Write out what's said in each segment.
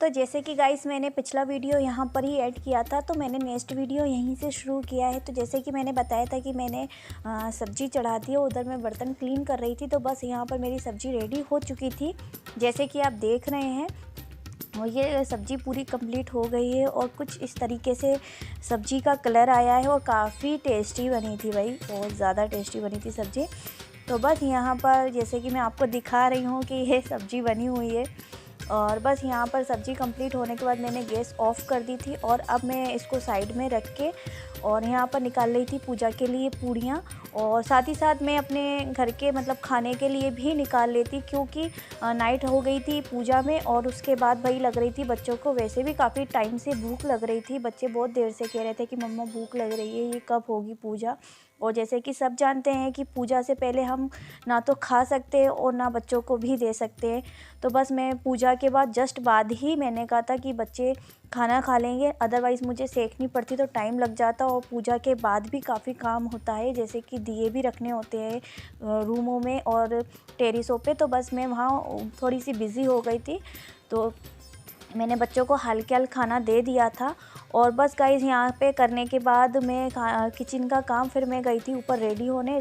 तो जैसे कि गाइस मैंने पिछला वीडियो यहाँ पर ही ऐड किया था, तो मैंने नेक्स्ट वीडियो यहीं से शुरू किया है। तो जैसे कि मैंने बताया था कि मैंने सब्ज़ी चढ़ा दी है, उधर मैं बर्तन क्लीन कर रही थी। तो बस यहाँ पर मेरी सब्ज़ी रेडी हो चुकी थी, जैसे कि आप देख रहे हैं। और ये सब्ज़ी पूरी कंप्लीट हो गई है और कुछ इस तरीके से सब्ज़ी का कलर आया है और काफ़ी टेस्टी बनी थी भाई, बहुत ज़्यादा टेस्टी बनी थी सब्ज़ी। तो बस यहाँ पर जैसे कि मैं आपको दिखा रही हूँ कि ये सब्ज़ी बनी हुई है। और बस यहाँ पर सब्ज़ी कंप्लीट होने के बाद मैंने गैस ऑफ़ कर दी थी और अब मैं इसको साइड में रख के और यहाँ पर निकाल रही थी पूजा के लिए पूड़ियाँ। और साथ ही साथ मैं अपने घर के मतलब खाने के लिए भी निकाल लेती, क्योंकि नाइट हो गई थी पूजा में और उसके बाद भाई लग रही थी बच्चों को वैसे भी काफ़ी टाइम से भूख लग रही थी। बच्चे बहुत देर से कह रहे थे कि मम्मा भूख लग रही है, ये कब होगी पूजा। और जैसे कि सब जानते हैं कि पूजा से पहले हम ना तो खा सकते हैं और ना बच्चों को भी दे सकते हैं। तो बस मैं पूजा के बाद जस्ट बाद ही मैंने कहा था कि बच्चे खाना खा लेंगे, अदरवाइज़ मुझे सेकनी पड़ती तो टाइम लग जाता और पूजा के बाद भी काफ़ी काम होता है, जैसे कि दिए भी रखने होते हैं रूमों में और टेरेसों पे। तो बस मैं वहाँ थोड़ी सी बिज़ी हो गई थी, तो मैंने बच्चों को हल्का खाना दे दिया था। और बस गाइस यहाँ पे करने के बाद मैं किचन का काम फिर मैं गई थी ऊपर रेडी होने।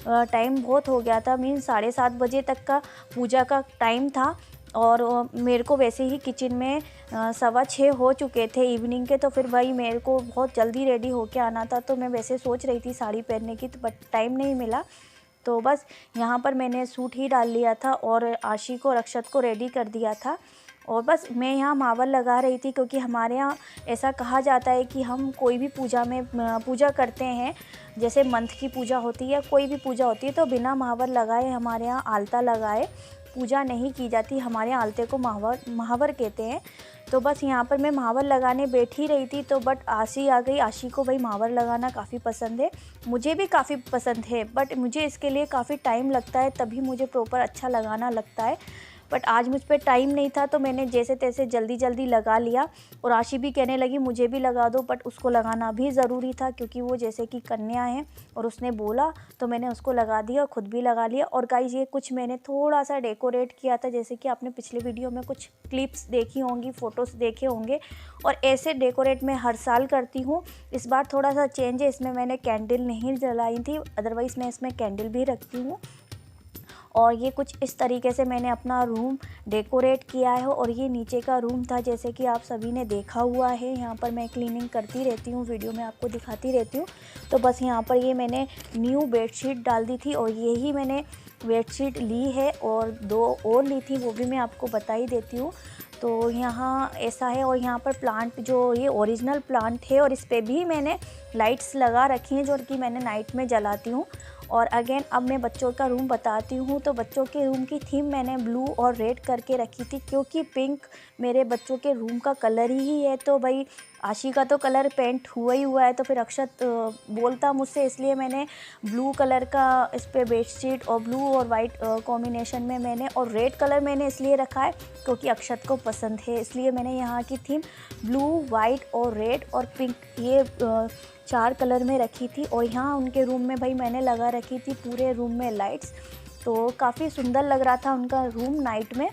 टाइम बहुत हो गया था, मीन्स 7:30 बजे तक का पूजा का टाइम था। और मेरे को वैसे ही किचन में 6:15 हो चुके थे इवनिंग के। तो फिर भाई मेरे को बहुत जल्दी रेडी होके आना था, तो मैं वैसे सोच रही थी साड़ी पहनने की, तो बट टाइम नहीं मिला। तो बस यहाँ पर मैंने सूट ही डाल लिया था और आशी को रक्षत को रेडी कर दिया था। और बस मैं यहाँ मावल लगा रही थी, क्योंकि हमारे यहाँ ऐसा कहा जाता है कि हम कोई भी पूजा में पूजा करते हैं, जैसे मंथ की पूजा होती है, कोई भी पूजा होती है, तो बिना महावर लगाए हमारे यहाँ आलता लगाए पूजा नहीं की जाती। हमारे यहाँ आलते को महावर कहते हैं। तो बस यहाँ पर मैं महावर लगाने बैठी रही थी, तो बट आशी आ गई। आशी को भाई महावर लगाना काफ़ी पसंद है, मुझे भी काफ़ी पसंद है, बट मुझे इसके लिए काफ़ी टाइम लगता है, तभी मुझे प्रॉपर अच्छा लगाना लगता है। बट आज मुझ पर टाइम नहीं था, तो मैंने जैसे तैसे जल्दी जल्दी लगा लिया। और आशी भी कहने लगी मुझे भी लगा दो, बट उसको लगाना भी ज़रूरी था, क्योंकि वो जैसे कि कन्या है और उसने बोला तो मैंने उसको लगा दिया और ख़ुद भी लगा लिया। और गाइस ये कुछ मैंने थोड़ा सा डेकोरेट किया था, जैसे कि आपने पिछले वीडियो में कुछ क्लिप्स देखी होंगी, फ़ोटोज़ देखे होंगे। और ऐसे डेकोरेट मैं हर साल करती हूँ, इस बार थोड़ा सा चेंज है, इसमें मैंने कैंडल नहीं जलाई थी, अदरवाइज़ मैं इसमें कैंडल भी रखती हूँ। और ये कुछ इस तरीके से मैंने अपना रूम डेकोरेट किया है। और ये नीचे का रूम था, जैसे कि आप सभी ने देखा हुआ है, यहाँ पर मैं क्लीनिंग करती रहती हूँ, वीडियो में आपको दिखाती रहती हूँ। तो बस यहाँ पर ये मैंने न्यू बेडशीट डाल दी थी और यही मैंने बेडशीट ली है और 2 और ली थी, वो भी मैं आपको बता ही देती हूँ। तो यहाँ ऐसा है। और यहाँ पर प्लांट जो ये ओरिजिनल प्लांट है और इस पर भी मैंने लाइट्स लगा रखी हैं, जो कि मैंने नाइट में जलाती हूँ। और अगेन अब मैं बच्चों का रूम बताती हूँ। तो बच्चों के रूम की थीम मैंने ब्लू और रेड करके रखी थी, क्योंकि पिंक मेरे बच्चों के रूम का कलर ही है। तो भाई आशी का तो कलर पेंट हुआ ही हुआ है, तो फिर अक्षत बोलता मुझसे, इसलिए मैंने ब्लू कलर का इस पर बेडशीट और ब्लू और वाइट कॉम्बिनेशन में मैंने, और रेड कलर मैंने इसलिए रखा है क्योंकि अक्षत को पसंद है, इसलिए मैंने यहाँ की थीम ब्लू, वाइट और रेड और पिंक ये 4 कलर में रखी थी। और यहाँ उनके रूम में भाई मैंने लगा रखी थी पूरे रूम में लाइट्स, तो काफ़ी सुंदर लग रहा था उनका रूम नाइट में।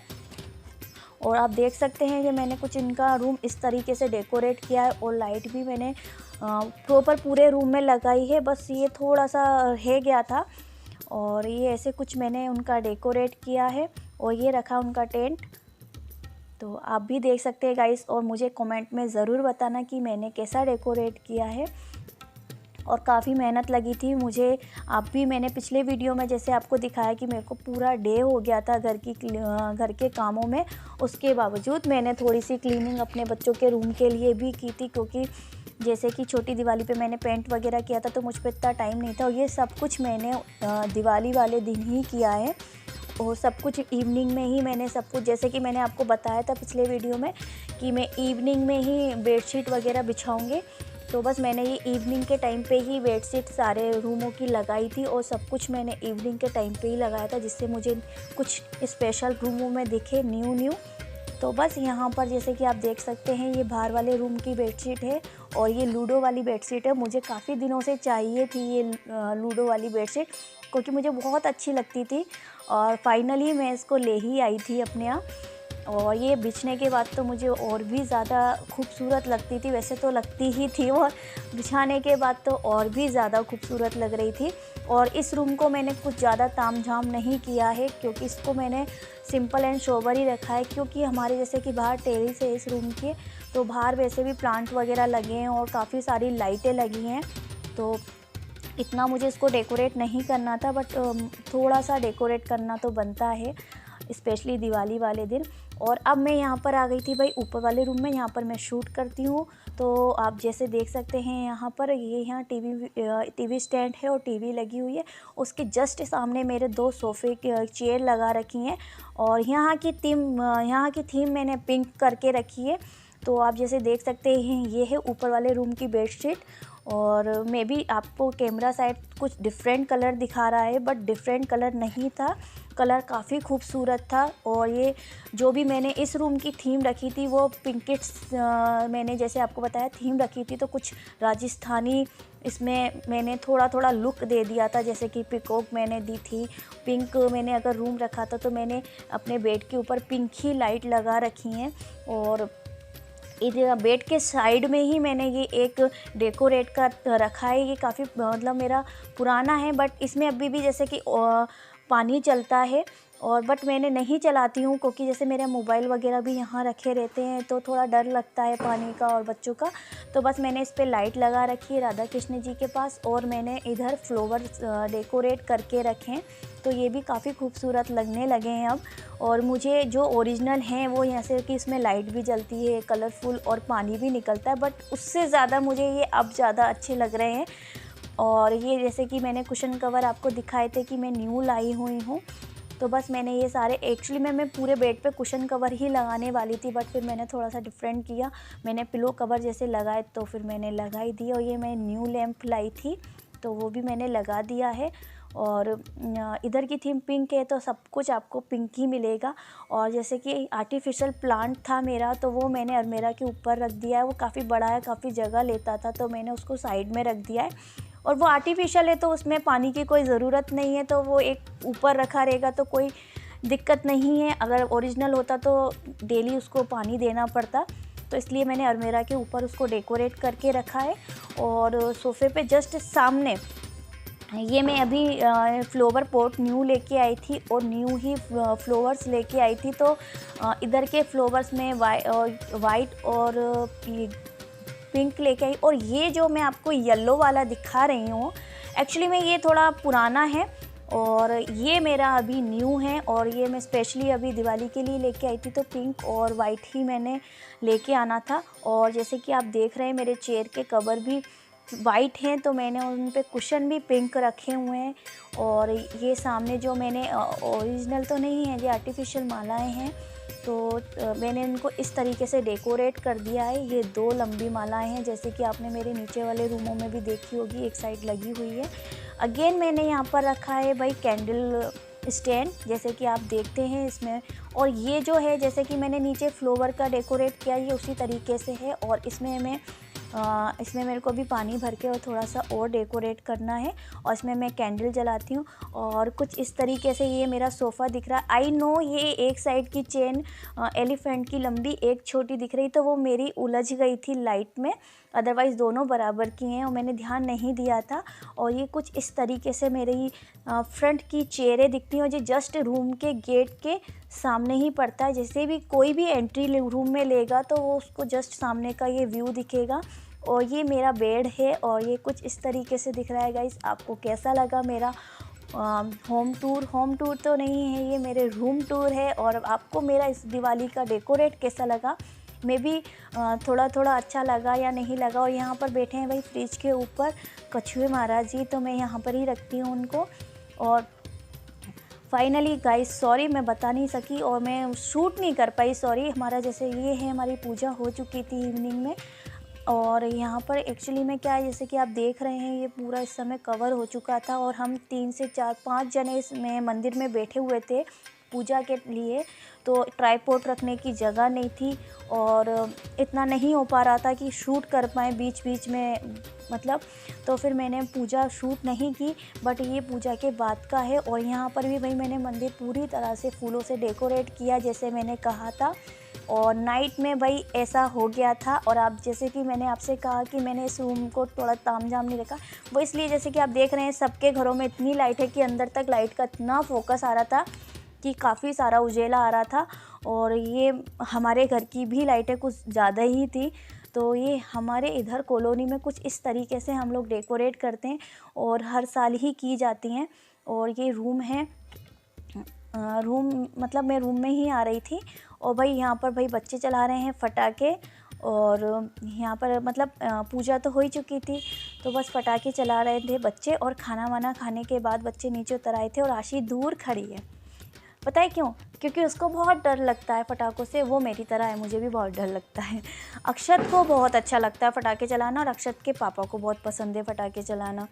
और आप देख सकते हैं कि मैंने कुछ इनका रूम इस तरीके से डेकोरेट किया है और लाइट भी मैंने प्रॉपर पूरे रूम में लगाई है, बस ये थोड़ा सा रह गया था। और ये ऐसे कुछ मैंने उनका डेकोरेट किया है और ये रखा उनका टेंट। तो आप भी देख सकते हैं गाइस, और मुझे कमेंट में ज़रूर बताना कि मैंने कैसा डेकोरेट किया है। और काफ़ी मेहनत लगी थी मुझे। आप भी, मैंने पिछले वीडियो में जैसे आपको दिखाया कि मेरे को पूरा डे हो गया था घर के कामों में, उसके बावजूद मैंने थोड़ी सी क्लीनिंग अपने बच्चों के रूम के लिए भी की थी, क्योंकि जैसे कि छोटी दिवाली पे मैंने पेंट वगैरह किया था, तो मुझ पर इतना टाइम नहीं था। और ये सब कुछ मैंने दिवाली वाले दिन ही किया है, और सब कुछ इवनिंग में ही मैंने सब कुछ, जैसे कि मैंने आपको बताया था पिछले वीडियो में कि मैं इवनिंग में ही बेडशीट वगैरह बिछाऊंगी। तो बस मैंने ये इवनिंग के टाइम पे ही बेडशीट सारे रूमों की लगाई थी, और सब कुछ मैंने इवनिंग के टाइम पे ही लगाया था, जिससे मुझे कुछ स्पेशल रूमों में दिखे न्यू। तो बस यहाँ पर जैसे कि आप देख सकते हैं, ये बाहर वाले रूम की बेडशीट है और ये लूडो वाली बेडशीट है। मुझे काफ़ी दिनों से चाहिए थी ये लूडो वाली बेडशीट, क्योंकि मुझे बहुत अच्छी लगती थी, और फाइनली मैं इसको ले ही आई थी अपने यहाँ। और ये बिछने के बाद तो मुझे और भी ज़्यादा खूबसूरत लगती थी, वैसे तो लगती ही थी, और बिछाने के बाद तो और भी ज़्यादा खूबसूरत लग रही थी। और इस रूम को मैंने कुछ ज़्यादा तामझाम नहीं किया है, क्योंकि इसको मैंने सिंपल एंड सोबर ही रखा है, क्योंकि हमारे जैसे कि बाहर टेरेस है इस रूम के, तो बाहर वैसे भी प्लांट वगैरह लगे हैं और काफ़ी सारी लाइटें लगी हैं, तो इतना मुझे इसको डेकोरेट नहीं करना था, बट थोड़ा सा डेकोरेट करना तो बनता है, स्पेशली दिवाली वाले दिन। और अब मैं यहाँ पर आ गई थी भाई ऊपर वाले रूम में, यहाँ पर मैं शूट करती हूँ। तो आप जैसे देख सकते हैं यहाँ पर, ये यहाँ टीवी स्टैंड है और टीवी लगी हुई है, उसके जस्ट सामने मेरे 2 सोफ़े चेयर लगा रखी हैं, और यहाँ की थीम मैंने पिंक करके रखी है। तो आप जैसे देख सकते हैं ये है ऊपर वाले रूम की बेडशीट, और मे बी आपको कैमरा साइड कुछ डिफरेंट कलर दिखा रहा है, बट डिफरेंट कलर नहीं था, कलर काफ़ी खूबसूरत था। और ये जो भी मैंने इस रूम की थीम रखी थी वो पिंकिट्स, मैंने जैसे आपको बताया थीम रखी थी, तो कुछ राजस्थानी इसमें मैंने थोड़ा थोड़ा लुक दे दिया था, जैसे कि पिकॉक मैंने दी थी, पिंक मैंने अगर रूम रखा था तो मैंने अपने बेड के ऊपर पिंक ही लाइट लगा रखी हैं। और इधर बेड के साइड में ही मैंने ये एक डेकोरेट कर रखा है, ये काफ़ी मतलब मेरा पुराना है, बट इसमें अभी भी जैसे कि पानी चलता है, और बट मैंने नहीं चलाती हूँ, क्योंकि जैसे मेरे मोबाइल वगैरह भी यहाँ रखे रहते हैं, तो थोड़ा डर लगता है पानी का और बच्चों का। तो बस मैंने इस पर लाइट लगा रखी है राधा कृष्ण जी के पास, और मैंने इधर फ्लावर्स डेकोरेट करके रखे हैं, तो ये भी काफ़ी खूबसूरत लगने लगे हैं अब। और मुझे जो ओरिजिनल हैं वो जैसे कि इसमें लाइट भी जलती है कलरफुल और पानी भी निकलता है, बट उससे ज़्यादा मुझे ये अब ज़्यादा अच्छे लग रहे हैं। और ये जैसे कि मैंने कुशन कवर आपको दिखाए थे कि मैं न्यू लाई हुई हूँ, तो बस मैंने ये सारे, एक्चुअली मैं पूरे बेड पे कुशन कवर ही लगाने वाली थी, बट फिर मैंने थोड़ा सा डिफरेंट किया, मैंने पिलो कवर जैसे लगाए तो फिर मैंने लगा ही दिया। और ये मैं न्यू लैंप लाई थी तो वो भी मैंने लगा दिया है। और इधर की थीम पिंक है तो सब कुछ आपको पिंक ही मिलेगा। और जैसे कि आर्टिफिशियल प्लांट था मेरा, तो वो मैंने अलमीरा के ऊपर रख दिया है, वो काफ़ी बड़ा है, काफ़ी जगह लेता था, तो मैंने उसको साइड में रख दिया है। और वो आर्टिफिशियल है तो उसमें पानी की कोई ज़रूरत नहीं है, तो वो एक ऊपर रखा रहेगा तो कोई दिक्कत नहीं है। अगर ओरिजिनल होता तो डेली उसको पानी देना पड़ता, तो इसलिए मैंने अलमीरा के ऊपर उसको डेकोरेट करके रखा है। और सोफ़े पे जस्ट सामने ये मैं अभी फ्लावर पॉट न्यू लेके आई थी, और न्यू ही फ्लावर्स लेके आई थी, तो इधर के फ्लावर्स में वाइट और पिंक लेके आई। और ये जो मैं आपको येलो वाला दिखा रही हूँ, एक्चुअली में ये थोड़ा पुराना है और ये मेरा अभी न्यू है, और ये मैं स्पेशली अभी दिवाली के लिए लेके आई थी, तो पिंक और वाइट ही मैंने लेके आना था। और जैसे कि आप देख रहे हैं मेरे चेयर के कवर भी वाइट हैं, तो मैंने उन पे कुशन भी पिंक रखे हुए हैं। और ये सामने जो मैंने ओरिजिनल तो नहीं है, ये आर्टिफिशियल मालाएं हैं, तो मैंने इनको इस तरीके से डेकोरेट कर दिया है। ये 2 लंबी मालाएं हैं, जैसे कि आपने मेरे नीचे वाले रूमों में भी देखी होगी, एक साइड लगी हुई है। अगेन मैंने यहाँ पर रखा है भाई कैंडल स्टैंड, जैसे कि आप देखते हैं इसमें। और ये जो है जैसे कि मैंने नीचे फ्लावर का डेकोरेट किया, ये उसी तरीके से है। और इसमें मेरे को भी पानी भर के और थोड़ा सा और डेकोरेट करना है, और इसमें मैं कैंडल जलाती हूँ। और कुछ इस तरीके से ये मेरा सोफ़ा दिख रहा है। आई नो ये एक साइड की चेन एलिफेंट की लंबी, एक छोटी दिख रही, तो वो मेरी उलझ गई थी लाइट में, अदरवाइज़ दोनों बराबर की हैं और मैंने ध्यान नहीं दिया था। और ये कुछ इस तरीके से मेरी फ्रंट की चेयरें दिखती हैं, और ये जस्ट रूम के गेट के सामने ही पड़ता है। जैसे भी कोई भी एंट्री रूम में लेगा तो वो उसको जस्ट सामने का ये व्यू दिखेगा। और ये मेरा बेड है, और ये कुछ इस तरीके से दिख रहा है गाइस। आपको कैसा लगा मेरा होम टूर तो नहीं है, ये मेरे रूम टूर है। और आपको मेरा इस दिवाली का डेकोरेट कैसा लगा, मे बी थोड़ा थोड़ा अच्छा लगा या नहीं लगा। और यहाँ पर बैठे हैं भाई फ्रिज के ऊपर कछुए महाराज जी, तो मैं यहाँ पर ही रखती हूँ उनको। और फाइनली गाइस सॉरी मैं बता नहीं सकी और मैं शूट नहीं कर पाई, सॉरी। हमारा जैसे ये है, हमारी पूजा हो चुकी थी इवनिंग में। और यहाँ पर एक्चुअली में क्या है, जैसे कि आप देख रहे हैं ये पूरा इस समय कवर हो चुका था, और हम 3 से 4-5 जने इसमें मंदिर में बैठे हुए थे। पूजा के लिए, तो ट्राइपॉड रखने की जगह नहीं थी और इतना नहीं हो पा रहा था कि शूट कर पाएँ बीच बीच में, मतलब तो फिर मैंने पूजा शूट नहीं की। बट ये पूजा के बाद का है और यहाँ पर भी भाई मैंने मंदिर पूरी तरह से फूलों से डेकोरेट किया जैसे मैंने कहा था। और नाइट में भाई ऐसा हो गया था। और आप जैसे कि मैंने आपसे कहा कि मैंने इस रूम को थोड़ा तामझाम नहीं रखा, वो इसलिए जैसे कि आप देख रहे हैं सबके घरों में इतनी लाइट है कि अंदर तक लाइट का इतना फोकस आ रहा था कि काफ़ी सारा उजेला आ रहा था। और ये हमारे घर की भी लाइटें कुछ ज़्यादा ही थी। तो ये हमारे इधर कॉलोनी में कुछ इस तरीके से हम लोग डेकोरेट करते हैं और हर साल ही की जाती हैं। और ये रूम है, रूम मतलब मैं रूम में ही आ रही थी और भाई यहाँ पर भाई बच्चे चला रहे हैं फटाके। और यहाँ पर मतलब पूजा तो हो ही चुकी थी, तो बस फटाके चला रहे थे बच्चे। और खाना वाना खाने के बाद बच्चे नीचे उतर आए थे और आशी दूर खड़ी है। पता है क्यों? क्योंकि उसको बहुत डर लगता है पटाखों से। वो मेरी तरह है, मुझे भी बहुत डर लगता है। अक्षत को बहुत अच्छा लगता है फटाके चलाना और अक्षत के पापा को बहुत पसंद है फटाके चलाना।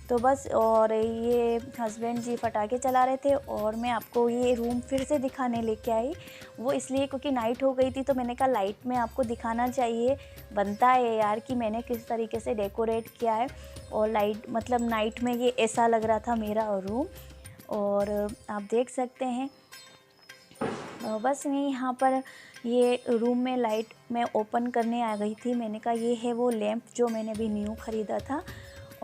तो बस, और ये हस्बैंड जी फटाके चला रहे थे और मैं आपको ये रूम फिर से दिखाने लेके आई। वो इसलिए क्योंकि नाइट हो गई थी, तो मैंने कहा लाइट में आपको दिखाना चाहिए, बनता है यार कि मैंने किस तरीके से डेकोरेट किया है। और लाइट मतलब नाइट में ये ऐसा लग रहा था मेरा रूम। और आप देख सकते हैं बस मैं यहाँ पर ये रूम में लाइट मैं ओपन करने आ गई थी। मैंने कहा ये है वो लैंप जो मैंने भी न्यू ख़रीदा था।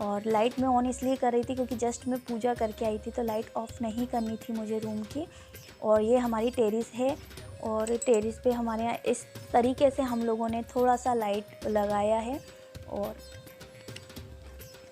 और लाइट मैं ऑन इसलिए कर रही थी क्योंकि जस्ट मैं पूजा करके आई थी, तो लाइट ऑफ़ नहीं करनी थी मुझे रूम की। और ये हमारी टेरेस है और टेरेस पे हमारे यहाँ इस तरीके से हम लोगों ने थोड़ा सा लाइट लगाया है। और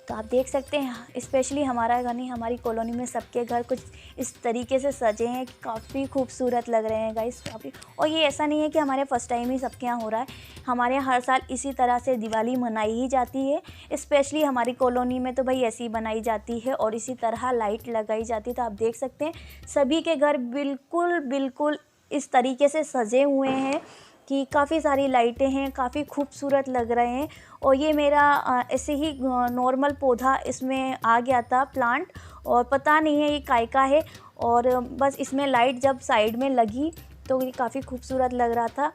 तो आप देख सकते हैं स्पेशली हमारा घर नहीं, हमारी कॉलोनी में सबके घर कुछ इस तरीके से सजे हैं कि काफ़ी खूबसूरत लग रहे हैं गाइस काफ़ी। और ये ऐसा नहीं है कि हमारे फर्स्ट टाइम ही सबके यहाँ हो रहा है, हमारे यहाँ हर साल इसी तरह से दिवाली मनाई ही जाती है। स्पेशली हमारी कॉलोनी में तो भाई ऐसी ही बनाई जाती है और इसी तरह लाइट लगाई जाती है। तो आप देख सकते हैं सभी के घर बिल्कुल बिल्कुल इस तरीके से सजे हुए हैं कि काफ़ी सारी लाइटें हैं, काफ़ी खूबसूरत लग रहे हैं। और ये मेरा ऐसे ही नॉर्मल पौधा इसमें आ गया था प्लांट, और पता नहीं है ये काय का है। और बस इसमें लाइट जब साइड में लगी तो ये काफ़ी खूबसूरत लग रहा था,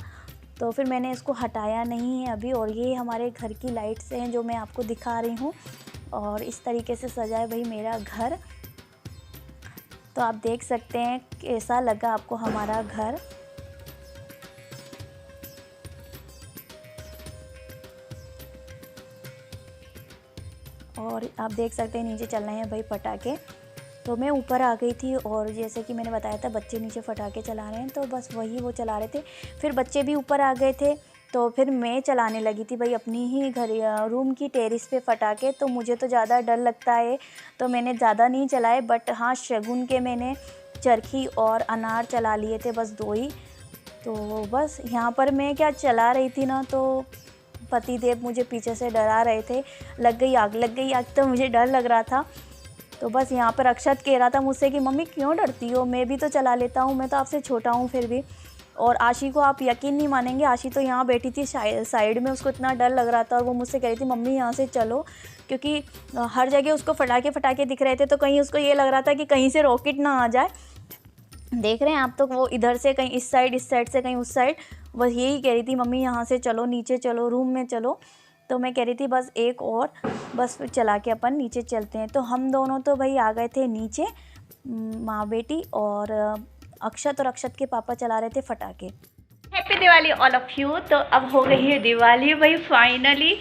तो फिर मैंने इसको हटाया नहीं है अभी। और ये हमारे घर की लाइट्स हैं जो मैं आपको दिखा रही हूँ। और इस तरीके से सजा है भाई मेरा घर। तो आप देख सकते हैं कैसा लगा आपको हमारा घर। और आप देख सकते हैं नीचे चल रहे हैं भाई पटाखे। तो मैं ऊपर आ गई थी और जैसे कि मैंने बताया था बच्चे नीचे पटाखे चला रहे हैं, तो बस वही वो चला रहे थे। फिर बच्चे भी ऊपर आ गए थे, तो फिर मैं चलाने लगी थी भाई अपनी ही घर रूम की टेरेस पे पटाखे। तो मुझे तो ज़्यादा डर लगता है तो मैंने ज़्यादा नहीं चलाए, बट हाँ शगुन के मैंने चरखी और अनार चला लिए थे, बस 2 ही। तो बस यहाँ पर मैं क्या चला रही थी ना, तो पतिदेव मुझे पीछे से डरा रहे थे, लग गई आग, तो मुझे डर लग रहा था। तो बस यहाँ पर अक्षत कह रहा था मुझसे कि मम्मी क्यों डरती हो, मैं भी तो चला लेता हूँ, मैं तो आपसे छोटा हूँ फिर भी। और आशी को आप यकीन नहीं मानेंगे, आशी तो यहाँ बैठी थी साइड में, उसको इतना डर लग रहा था और वो मुझसे कह रही थी मम्मी यहाँ से चलो, क्योंकि हर जगह उसको फटाके दिख रहे थे। तो कहीं उसको ये लग रहा था कि कहीं से रॉकेट ना आ जाए। देख रहे हैं आप, तो वो इधर से कहीं इस साइड से कहीं उस साइड, बस यही कह रही थी मम्मी यहाँ से चलो, नीचे चलो, रूम में चलो। तो मैं कह रही थी बस एक और, बस फिर चला के अपन नीचे चलते हैं। तो हम दोनों तो भाई आ गए थे नीचे, माँ बेटी, और अक्षत और अक्षत के पापा चला रहे थे फटाके। Happy Diwali all of you. तो अब हो गई है दिवाली भाई फाइनली,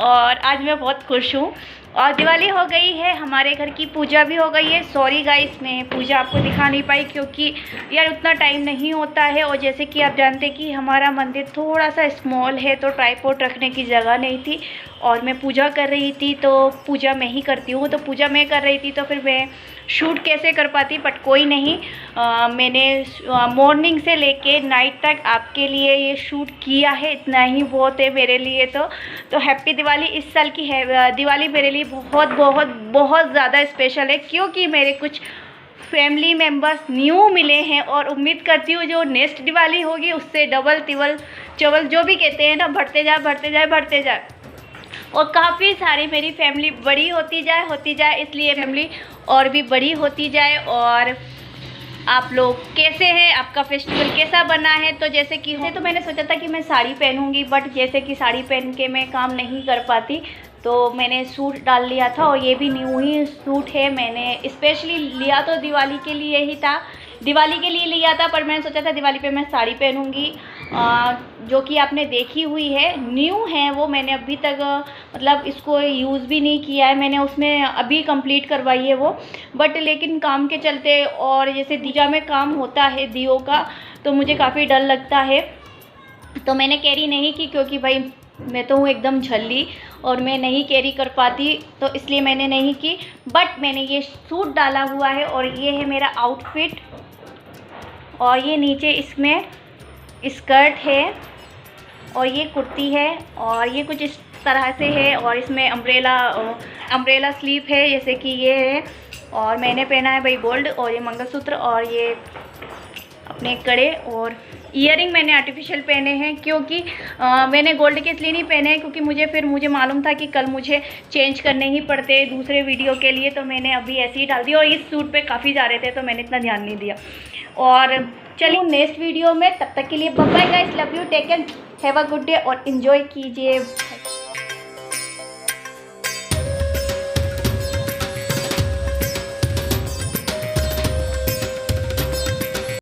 और आज मैं बहुत खुश हूँ। और दिवाली हो गई है, हमारे घर की पूजा भी हो गई है। सॉरी गाइस, मैं पूजा आपको दिखा नहीं पाई क्योंकि यार उतना टाइम नहीं होता है। और जैसे कि आप जानते हैं कि हमारा मंदिर थोड़ा सा स्मॉल है, तो ट्राइपॉड रखने की जगह नहीं थी और मैं पूजा कर रही थी। तो पूजा मैं ही करती हूँ, तो पूजा मैं कर रही थी, तो फिर मैं शूट कैसे कर पाती। बट कोई नहीं, मैंने मॉर्निंग से लेके नाइट तक आपके लिए ये शूट किया है, इतना ही बहुत है मेरे लिए। तो हैप्पी दिवाली। इस साल की है दिवाली मेरे लिए बहुत बहुत बहुत ज़्यादा स्पेशल है, क्योंकि मेरे कुछ फैमिली मेम्बर्स न्यू मिले हैं। और उम्मीद करती हूँ जो नेक्स्ट दिवाली होगी उससे डबल तिबल चवल जो भी कहते हैं ना, बढ़ते जाए। और काफ़ी सारी मेरी फैमिली बड़ी होती जाए, इसलिए फैमिली और भी बड़ी होती जाए। और आप लोग कैसे हैं, आपका फेस्टिवल कैसा बना है। तो जैसे कि तो मैंने सोचा था कि मैं साड़ी पहनूंगी, बट जैसे कि साड़ी पहन के मैं काम नहीं कर पाती, तो मैंने सूट डाल लिया था। और ये भी न्यू ही सूट है, मैंने स्पेशली लिया तो दिवाली के लिए ही था, दिवाली के लिए लिया था, पर मैंने सोचा था दिवाली पे मैं साड़ी पहनूंगी, जो कि आपने देखी हुई है। न्यू है वो, मैंने अभी तक मतलब इसको यूज़ भी नहीं किया है, मैंने उसमें अभी कंप्लीट करवाई है वो, बट लेकिन काम के चलते और जैसे दिया में काम होता है दियों का, तो मुझे काफ़ी डर लगता है, तो मैंने कैरी नहीं की, क्योंकि भाई मैं तो हूँ एकदम झल्ली और मैं नहीं कैरी कर पाती, तो इसलिए मैंने नहीं की। बट मैंने ये सूट डाला हुआ है और ये है मेरा आउटफिट, और ये नीचे इसमें स्कर्ट है और ये कुर्ती है, और ये कुछ इस तरह से है, और इसमें अम्ब्रेला स्लीव है जैसे कि ये है। और मैंने पहना है भाई गोल्ड, और ये मंगलसूत्र और ये अपने कड़े, और ईयरिंग मैंने आर्टिफिशियल पहने हैं, क्योंकि मैंने गोल्ड के इसलिए नहीं पहने हैं क्योंकि मुझे मालूम था कि कल मुझे चेंज करने ही पड़ते दूसरे वीडियो के लिए, तो मैंने अभी ऐसे ही डाल दिया। और इस सूट पे काफ़ी जा रहे थे तो मैंने इतना ध्यान नहीं दिया। और चलिए नेक्स्ट वीडियो में, तब तक के लिए bye bye guys, love you, take care, have a good day और इन्जॉय कीजिए।